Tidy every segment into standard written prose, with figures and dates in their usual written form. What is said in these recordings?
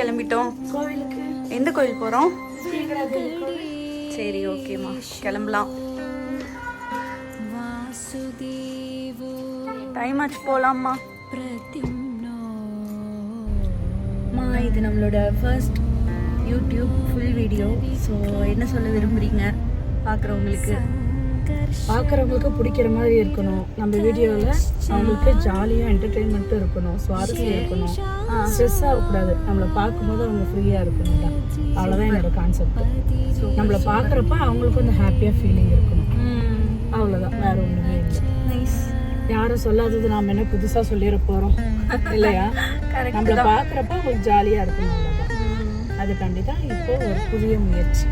கிளம்பிட்டோம்? கோவிலுக்கு. எந்த கோவில் போகிறோம்? சரி, ஓகேம்மா, கிளம்பலாம். டைம் ஆச்சு, போகலாம்மா. இது நம்மளோட first YouTube full video. So என்ன சொல்ல விரும்புகிறீங்க பார்க்குறவங்களுக்கு பிடிக்கிற மாதிரி இருக்கணும். நம்ம வீடியோவில் அவங்களுக்கு ஜாலியாக என்டர்டெயின்மெண்ட்டும் இருக்கணும், சுவாரஸ்யம் இருக்கணும், ஸ்ட்ரெஸ் ஆகக்கூடாது. நம்மளை பார்க்கும்போது அவங்க ஃப்ரீயாக இருக்கணும் தான். அவ்வளோதான் என்னோட கான்செப்ட். நம்மளை பார்க்குறப்ப அவங்களுக்கும் அந்த ஹாப்பியாக ஃபீலிங் இருக்கணும். அவ்வளோதான், வேறு ஒன்றுமே இல்லை. நைஸ். யாரும் சொல்லாதது நாம் என்ன புதுசாக சொல்லிட போகிறோம் இல்லையா? நம்மளை பார்க்குறப்ப அவங்களுக்கு ஜாலியாக இருக்கணும், அவ்வளோதான். அதுக்காண்டி தான் இப்போ ஒரு புதிய முயற்சி.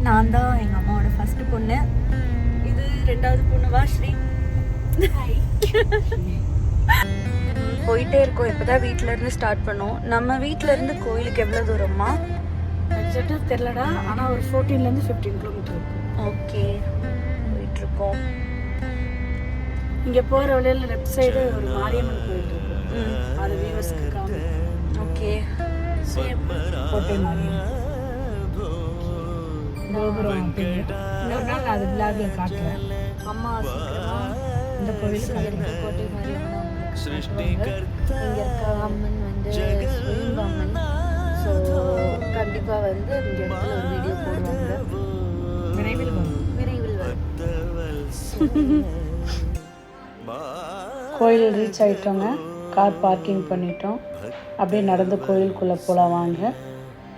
நான் தான் எங்கள் அம்மாவோட ஃபஸ்ட்டு பொண்ணு, இது 2வது பொண்ணு வாஸ்ரீ. போயிட்டே இருக்கோம். இப்போ தான் வீட்டிலேருந்து ஸ்டார்ட் பண்ணோம். நம்ம வீட்டிலேருந்து கோயிலுக்கு எவ்வளோ தூரம்மா? எக்ஸாக்டாக தெரிலடா, ஆனால் ஒரு 14 to 15 கிலோமீட்டர் இருக்கும். ஓகே, போயிட்டுருக்கோம். இங்கே போகிற வழியில் லெஃப்ட் சைடு ஒரு மாரியம்மன் கோயில் இருக்கு. அது வியூவர்ஸ்க்கு காமி. ஓகே, கோட்டை மாரியம்மன் கோபுரம். இன்னொரு நாள் அது விழாவில் காட்டுறேன். அம்மா இந்த கோவில் கோட்டை மாரியம்மன் இங்கே இருக்க அம்மன் வந்து சுயம்பம்மன். ஸோ கண்டிப்பாக வந்து இங்கே இடத்துல ஒரு வீடியோ போடுவாங்க. விரைவில் வரும். கோயில் ரீச் ஆகிட்டோங்க. கார் பார்க்கிங் பண்ணிட்டோம். அப்படியே நடந்து கோயிலுக்குள்ளே போகலாம் வாங்க.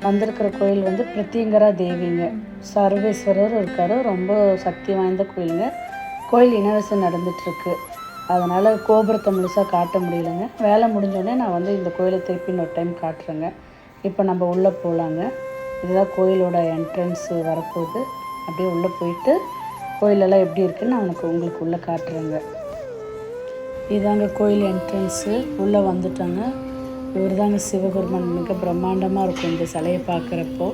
வந்திருக்கிற கோயில் வந்து பிரத்யங்கரா தேவிங்க. சர்வேஸ்வரர் இருக்கார். ரொம்ப சக்தி வாய்ந்த கோயிலுங்க. கோயில் இனவசம் நடந்துகிட்ருக்கு. அதனால் கோபுரத்தை முழுசாக காட்ட முடியலைங்க. வேலை முடிஞ்சோடனே நான் வந்து இந்த கோயிலை திருப்பி இன்னொரு டைம் காட்டுறேங்க. இப்போ நம்ம உள்ளே போகலாங்க. இதுதான் கோயிலோட என்ட்ரன்ஸு வரப்போகுது. அப்படியே உள்ளே போயிட்டு கோயிலெல்லாம் எப்படி இருக்குன்னு நான் உங்களுக்கு உள்ளே காட்டுறேங்க. இதாங்க கோயில் என்ட்ரன்ஸு. உள்ளே வந்துட்டாங்க. இவர் தாங்க சிவபெருமான். மிக பிரம்மாண்டமாக இருக்கும் இந்த சிலையை பார்க்குறப்போ.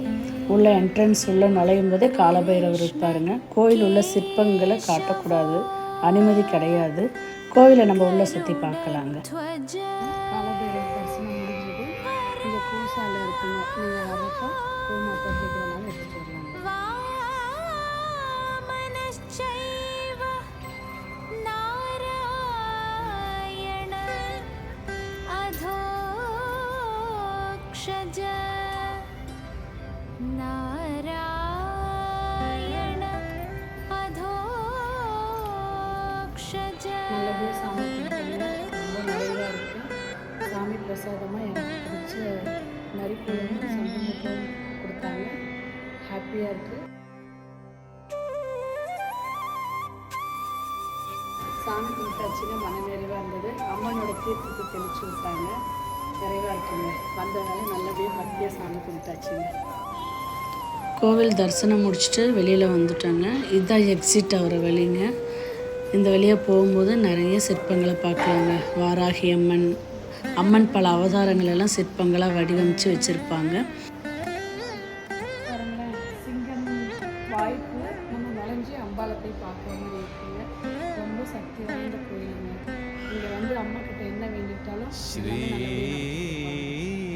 உள்ள என்ட்ரன்ஸ் உள்ளே நுழையும் போதே காலபைரவர் இருப்பாருங்க. கோயில் உள்ள சிற்பங்களை காட்டக்கூடாது, அனுமதி கிடையாது. கோவிலை நம்ம உள்ளே சுற்றி பார்க்கலாங்க. காலபைரவர் தரிசனம் முடிஞ்சது. இங்கே கூசாலை இருக்குங்க. நீங்கள் வரப்போ கோமாத்தா கேட்குறதுனால எடுத்துகிட்டு வரலாங்க. நல்லபடியாக சாமி கும்பிட்டாங்க. ரொம்ப நிறைவாக இருக்குது. சாமி பிரசாதமாக எனக்கு பிடிச்ச நரிக்குழம்பு சம்பந்தம் கொடுத்தாங்க. ஹாப்பியாக இருக்குது. சாமி கும்பிட்டாச்சுங்க. மன நிறைவாக இருந்தது. அம்மனோட தீர்த்தத்தை தெளிச்சு விட்டாங்க. நிறைவாக இருக்குங்க. வந்ததுனால நல்லபடியாக பக்தியாக சாமி கும்பிட்டாச்சுங்க. கோவில் தரிசனம் முடிச்சுட்டு வெளியில் வந்துட்டாங்க. இதுதான் எக்ஸிட் ஆகிற வழிங்க. இந்த வழியாக போகும்போது நிறைய சிற்பங்களை பார்க்கலாங்க. வாராகி அம்மன் பல அவதாரங்களெல்லாம் சிற்பங்களாக வடிவமைச்சு வச்சுருப்பாங்க. சிங்கம் வாய்ப்பு நம்ம நுழைஞ்சி அம்பாலத்தை பார்க்குற மாதிரி இருக்குங்க. ரொம்ப சக்தி வாய்ந்த கோயிலுங்க. இங்கே வந்து அம்மா கிட்ட என்ன வேண்டிட்டாலும்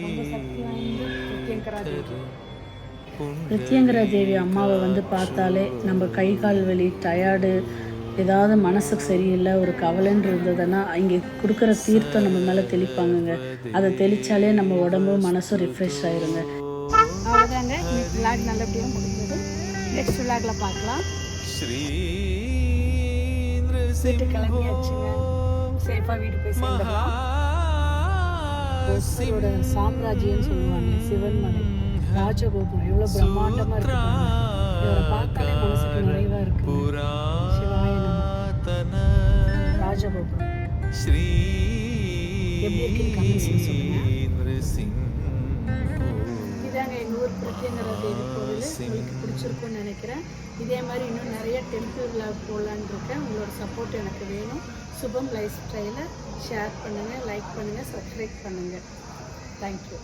ரொம்ப சக்தி வாய்ந்த பிரத்யங்கரா தேவி அம்மாவை வந்து பார்த்தாலே நம்ம கை கால் வலி, டயர்டு, ஏதாவது மனசுக்கு சரியில்லை, ஒரு கவலைன்னு இருந்ததுன்னா இங்கே கொடுக்குற தீர்த்தம் நம்ம மேலே தெளிப்பாங்கங்க. அதை தெளித்தாலே நம்ம உடம்பும் மனசும் ரிஃப்ரெஷ் ஆயிருங்க. அவ்வளோதாங்க. இன்னைக்கு விளாக் நல்லபடியாக முடிஞ்சது. நெக்ஸ்ட் விளாக்ல பார்க்கலாம். வீட்டு கிளம்பியாச்சுங்க. சேஃபாக வீடு போய் சேர்ந்துடலாம். சாம்ராஜ்யம்னு சொல்லுவாங்க. சிவன் மலை ராஜகோபுரம் எவ்வளோ பிரம்மாண்டமாக இருக்கு. இவரை பார்த்தாலே மனசுக்கு நிறைவாக இருக்கு. சிவாய நம. ராஜகோபுரம் எப்படி இருக்குன்னு கமெண்ட்ஸ்ல சொல்லுங்க. இதாங்க எங்கள் ஊர் பிரத்யங்கரா தேவி கோவில். உங்களுக்கு பிடிச்சிருக்குன்னு நினைக்கிறேன். இதே மாதிரி இன்னும் நிறைய டெம்பிள் விளாக் போடலான்னு இருக்கேன். உங்களோட சப்போர்ட் எனக்கு வேணும். சுபம் லைஃப் ஸ்டைலை ஷேர் பண்ணுங்கள், லைக் பண்ணுங்கள், சப்ஸ்கிரைப் பண்ணுங்கள். தேங்க்யூ.